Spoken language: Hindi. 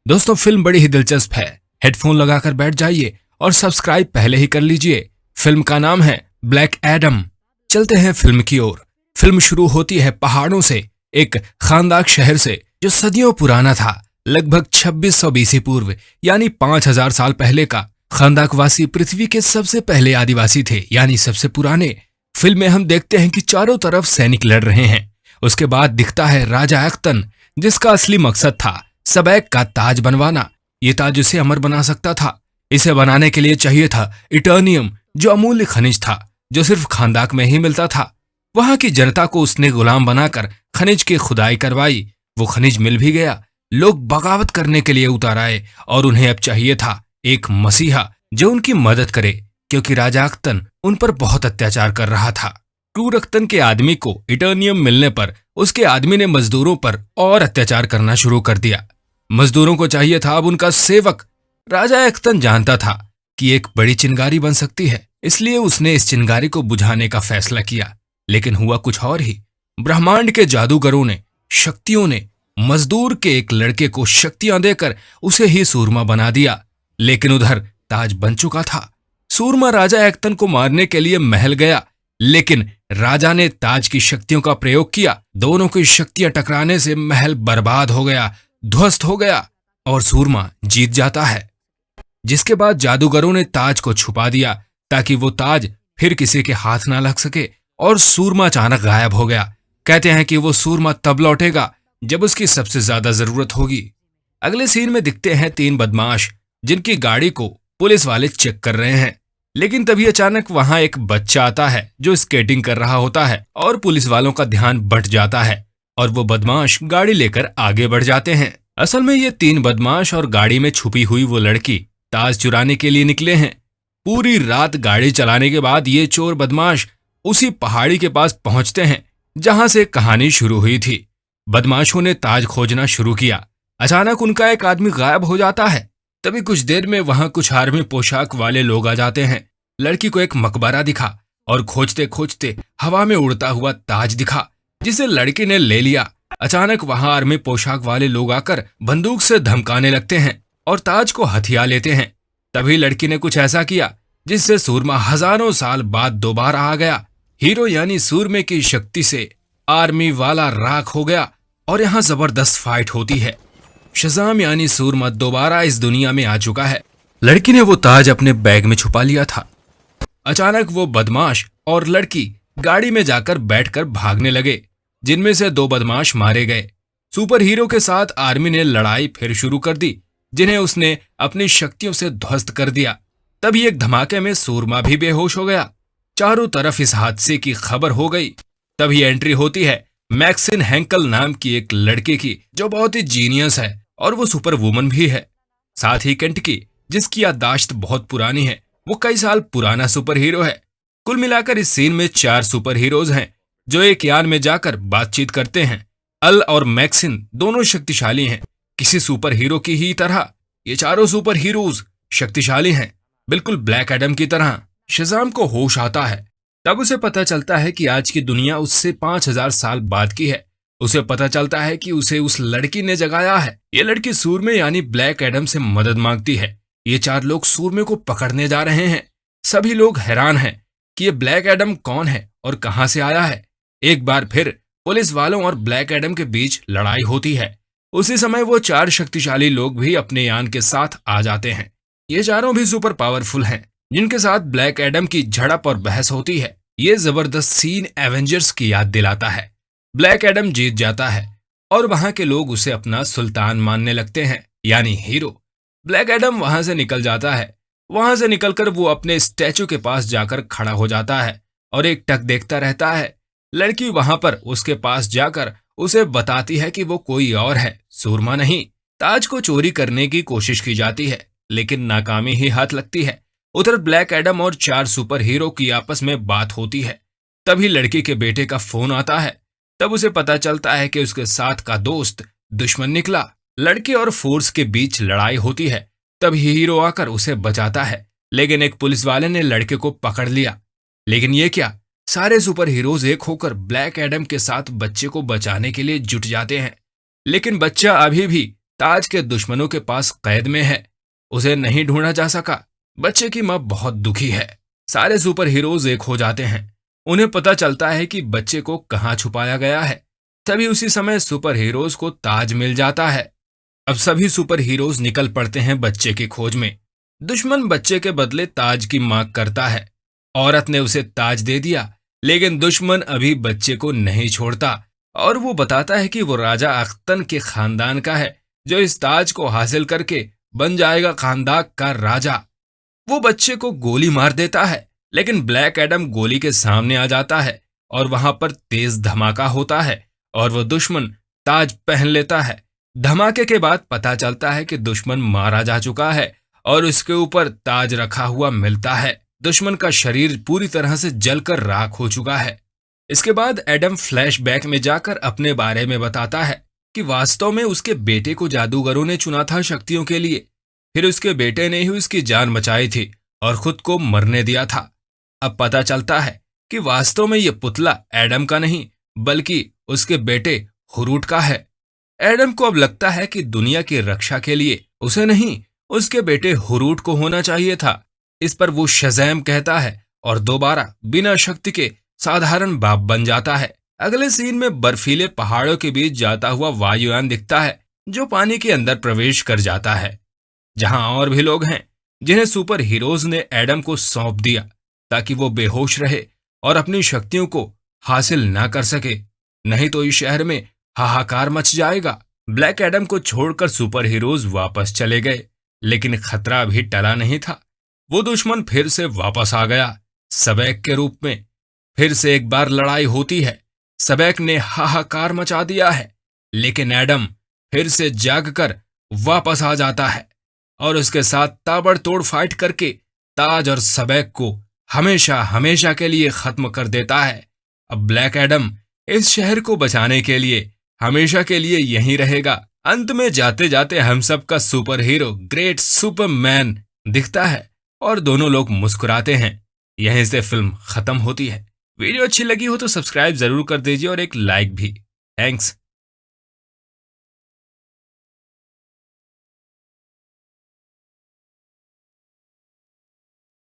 दोस्तों फिल्म बड़ी ही दिलचस्प है। हेडफोन लगाकर बैठ जाइए और सब्सक्राइब पहले ही कर लीजिए। फिल्म का नाम है ब्लैक एडम। चलते हैं फिल्म की ओर। फिल्म शुरू होती है पहाड़ों से, एक खानदाक शहर से जो सदियों पुराना था। लगभग 2600 बीसी पूर्व यानी 5000 साल पहले का। खानदाकवासी पृथ्वी के सबसे पहले आदिवासी थे, यानी सबसे पुराने। फिल्म में हम देखते हैं कि चारों तरफ सैनिक लड़ रहे हैं। उसके बाद दिखता है राजा एक्तन, जिसका असली मकसद था सबैक का ताज बनवाना। ये ताज उसे अमर बना सकता था। इसे बनाने के लिए चाहिए था इटर्नियम, जो अमूल्य खनिज था, जो सिर्फ खानदाक में ही मिलता था। वहां की जनता को उसने गुलाम बनाकर खनिज की खुदाई करवाई। वो खनिज मिल भी गया। लोग बगावत करने के लिए उतर आए और उन्हें अब चाहिए था एक मसीहा जो उनकी मदद करे, क्योंकि राजा अख्तन उन पर बहुत अत्याचार कर रहा था। क्रूर अख्तन के आदमी को इटर्नियम मिलने पर उसके आदमी ने मजदूरों पर और अत्याचार करना शुरू कर दिया। मजदूरों को चाहिए था अब उनका सेवक। राजा अख्तन जानता था कि एक बड़ी चिंगारी बन सकती है, इसलिए उसने इस चिंगारी को बुझाने का फैसला किया। लेकिन हुआ कुछ और ही। ब्रह्मांड के जादूगरों ने, शक्तियों ने मजदूर के एक लड़के को शक्तियां देकर उसे ही सूरमा बना दिया। लेकिन उधर ताज बन चुका था। सूरमा राजा एक्तन को मारने के लिए महल गया, लेकिन राजा ने ताज की शक्तियों का प्रयोग किया। दोनों की शक्तियां टकराने से महल बर्बाद हो गया, ध्वस्त हो गया और सूरमा जीत जाता है। जिसके बाद जादूगरों ने ताज को छुपा दिया ताकि वो ताज फिर किसी के हाथ ना लग सके, और सूरमा अचानक गायब हो गया। कहते हैं कि वो सूरमा तब लौटेगा जब उसकी सबसे ज्यादा जरूरत होगी। अगले सीन में दिखते हैं 3 बदमाश जिनकी गाड़ी को पुलिस वाले चेक कर रहे हैं। लेकिन तभी अचानक वहां एक बच्चा आता है जो स्केटिंग कर रहा होता है और पुलिस वालों का ध्यान बंट जाता है और वो बदमाश गाड़ी लेकर आगे बढ़ जाते हैं। असल में ये 3 बदमाश और गाड़ी में छुपी हुई वो लड़की ताज चुराने के लिए निकले हैं। पूरी रात गाड़ी चलाने के बाद ये चोर बदमाश उसी पहाड़ी के पास पहुंचते हैं जहां से कहानी शुरू हुई थी। बदमाशों ने ताज खोजना शुरू किया। अचानक उनका एक आदमी गायब हो जाता है। तभी कुछ देर में वहां कुछ आर्मी पोशाक वाले लोग आ जाते हैं। लड़की को एक मकबरा दिखा और खोजते खोजते हवा में उड़ता हुआ ताज दिखा, जिसे लड़की ने ले लिया। अचानक वहां आर्मी पोशाक वाले लोग आकर बंदूक से धमकाने लगते हैं और ताज को हथिया लेते हैं। तभी लड़की ने कुछ ऐसा किया जिससे सूरमा हजारों साल बाद दोबारा आ गया। हीरो यानी सूरमे की शक्ति से आर्मी वाला राख हो गया और यहाँ जबरदस्त फाइट होती है। शज़ाम यानी सूरमा दोबारा इस दुनिया में आ चुका है। लड़की ने वो ताज अपने बैग में छुपा लिया था। अचानक वो बदमाश और लड़की गाड़ी में जाकर बैठकर भागने लगे, जिनमें से 2 बदमाश मारे गए। सुपर हीरो के साथ आर्मी ने लड़ाई फिर शुरू कर दी, जिन्हें उसने अपनी शक्तियों से ध्वस्त कर दिया। तभी एक धमाके में सूरमा भी बेहोश हो गया। चारों तरफ इस हादसे की खबर हो गई। तभी एंट्री होती है मैक्सिन हैंकल नाम की एक लड़के की, जो बहुत ही जीनियस है और वो सुपर वुमन भी है। साथ ही केंटकी, जिसकी याददाश्त बहुत पुरानी है, वो कई साल पुराना सुपर हीरो है। कुल मिलाकर इस सीन में 4 सुपर हीरोज हैं जो एक यान में जाकर बातचीत करते हैं। अल और मैक्सिन दोनों शक्तिशाली हैं, किसी सुपर हीरो की ही तरह। ये चारों सुपर हीरोज शक्तिशाली हैं, बिल्कुल ब्लैक एडम की तरह। शज़ाम को होश आता है। तब उसे पता चलता है कि आज की दुनिया उससे 5000 साल बाद की है। उसे पता चलता है कि उसे उस लड़की ने जगाया है। ये लड़की सूरमे यानी ब्लैक एडम से मदद मांगती है। ये 4 लोग सूरमे को पकड़ने जा रहे हैं। सभी लोग हैरान हैं कि ये ब्लैक एडम कौन है और कहां से आया है। एक बार फिर पुलिस वालों और ब्लैक एडम के बीच लड़ाई होती है। उसी समय वो 4 शक्तिशाली लोग भी अपने यान के साथ आ जाते हैं। ये चारों भी सुपर पावरफुल हैं, जिनके साथ ब्लैक एडम की झड़प और बहस होती है। ये जबरदस्त सीन एवेंजर्स की याद दिलाता है। ब्लैक एडम जीत जाता है और वहां के लोग उसे अपना सुल्तान मानने लगते हैं, यानी हीरो। ब्लैक एडम वहां से निकल जाता है। वहां से निकलकर वो अपने स्टैचू के पास जाकर खड़ा हो जाता है और एक टक देखता रहता है। लड़की वहां पर उसके पास जाकर उसे बताती है कि वो कोई और है, सूरमा नहीं। ताज को चोरी करने की कोशिश की जाती है, लेकिन नाकामी ही हाथ लगती है। उधर ब्लैक एडम और 4 सुपर हीरो की आपस में बात होती है। तभी लड़की के बेटे का फोन आता है। तब उसे पता चलता है कि उसके साथ का दोस्त दुश्मन निकला। लड़के और फोर्स के बीच लड़ाई होती है। तब हीरो आकर उसे बचाता है, लेकिन एक पुलिस वाले ने लड़के को पकड़ लिया। लेकिन ये क्या, सारे सुपर हीरोज एक होकर ब्लैक एडम के साथ बच्चे को बचाने के लिए जुट जाते हैं। लेकिन बच्चा अभी भी ताज के दुश्मनों के पास कैद में है। उसे नहीं ढूंढा जा सका। बच्चे की मां बहुत दुखी है। सारे सुपर हीरोज एक हो जाते हैं। उन्हें पता चलता है कि बच्चे को कहां छुपाया गया है। तभी उसी समय सुपर हीरोज को ताज मिल जाता है। अब सभी सुपर हीरोज निकल पड़ते हैं बच्चे की खोज में। दुश्मन बच्चे के बदले ताज की मांग करता है। औरत ने उसे ताज दे दिया, लेकिन दुश्मन अभी बच्चे को नहीं छोड़ता और वो बताता है कि वो राजा अख्तन के खानदान का है, जो इस ताज को हासिल करके बन जाएगा खानदान का राजा। वो बच्चे को गोली मार देता है, लेकिन ब्लैक एडम गोली के सामने आ जाता है और वहां पर तेज धमाका होता है और वो दुश्मन ताज पहन लेता है। धमाके के बाद पता चलता है कि दुश्मन मारा जा चुका है और उसके ऊपर ताज रखा हुआ मिलता है। दुश्मन का शरीर पूरी तरह से जलकर राख हो चुका है। इसके बाद एडम फ्लैशबैक में जाकर अपने बारे में बताता है कि वास्तव में उसके बेटे को जादूगरों ने चुना था शक्तियों के लिए। फिर उसके बेटे ने ही उसकी जान बचाई थी और खुद को मरने दिया था। अब पता चलता है कि वास्तव में यह पुतला एडम का नहीं, बल्कि उसके बेटे हुरूट का है। एडम को अब लगता है कि दुनिया की रक्षा के लिए उसे नहीं, उसके बेटे हुरूट को होना चाहिए था। इस पर वो शज़ैम कहता है और दोबारा बिना शक्ति के साधारण बाप बन जाता है। अगले सीन में बर्फीले पहाड़ों के बीच जाता हुआ वायुयान दिखता है, जो पानी के अंदर प्रवेश कर जाता है, जहां और भी लोग हैं जिन्हें सुपर हीरोज ने एडम को सौंप दिया ताकि वो बेहोश रहे और अपनी शक्तियों को हासिल ना कर सके, नहीं तो इस शहर में हाहाकार मच जाएगा। ब्लैक एडम को छोड़कर सुपर हीरोज वापस चले गए, लेकिन खतरा भी टला नहीं था। वो दुश्मन फिर से वापस आ गया, सबैक के रूप में। फिर से एक बार लड़ाई होती है। सबैक ने हाहाकार मचा दिया है, लेकिन एडम फिर से जागकर वापस आ जाता है और उसके साथ ताबड़तोड़ फाइट करके ताज और सबैक को हमेशा हमेशा के लिए खत्म कर देता है। अब ब्लैक एडम इस शहर को बचाने के लिए हमेशा के लिए यहीं रहेगा। अंत में जाते जाते हम सब का सुपर हीरो ग्रेट सुपरमैन दिखता है और दोनों लोग मुस्कुराते हैं। यहीं से फिल्म खत्म होती है। वीडियो अच्छी लगी हो तो सब्सक्राइब जरूर कर दीजिए और एक लाइक भी। थैंक्स।